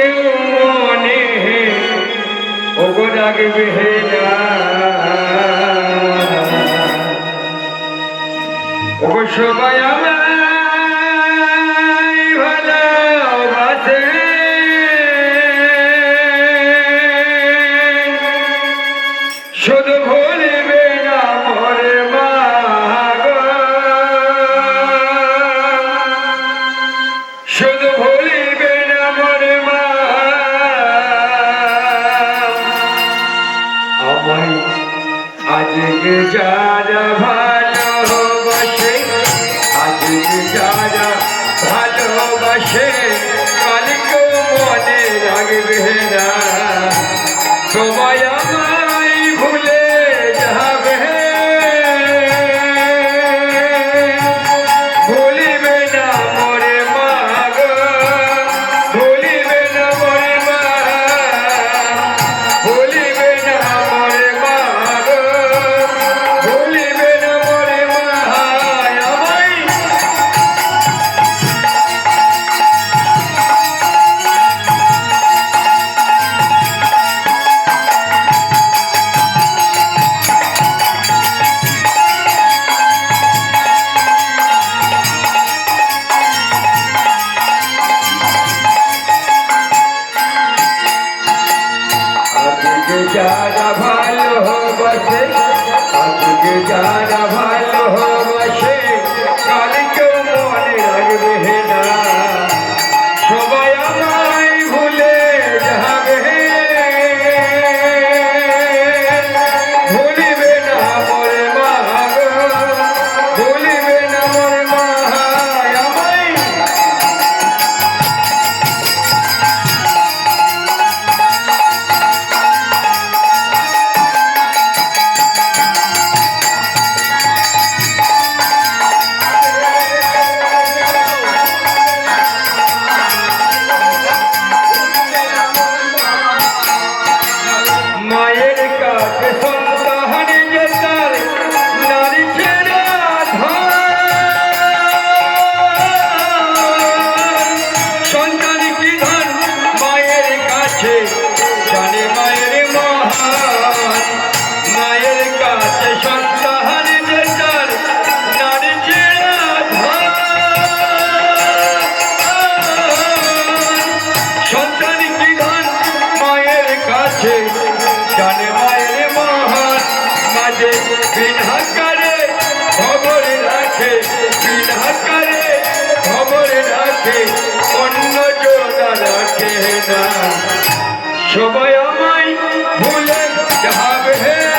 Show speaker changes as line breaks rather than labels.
কেউ মনে ওগো রাখবে না ওগো সবাই আমায় ভালোবাসে শুধু ভুলবে না মোরে মা গো শুধু ভুলবে না মোরে মা আমায় আজকে যারা ভালোবাসে আজকে যারা ভালোবাসে কালকেও মনে রাখবে না সবাই আমায় ভুলে যাবে ভুলিবে না মোরে মা গো ভুলিবে না মোরে মা ভুলিবে না মোরে মা গো ভুলিবে না মোরে মা আমায় আজকে যারা ভালোবাসে আজকে যারা ভালোবাসে কালকেও মনে রাখবে না সবাই আমায় ভুলে যাবে ভুলিবে না মোরে মা গো ভুলিবে না মোরে মা আমায় মায়ের কাছে সন্তান যে তার নারী ছেড়া সন্তান কি ধন মায়ের কাছে জানে মায়ের মহান মায়ের কাছে সন্তান যে তার নারী ছেড়া সন্তান কি ধন মায়ের কাছে জানে মায়ের মহান মাঝে বিনা করে খবর রাখে বিনা করে খবর রাখে অন্য জোড়া রাখে না সবাই আমায় ভুলে যাবে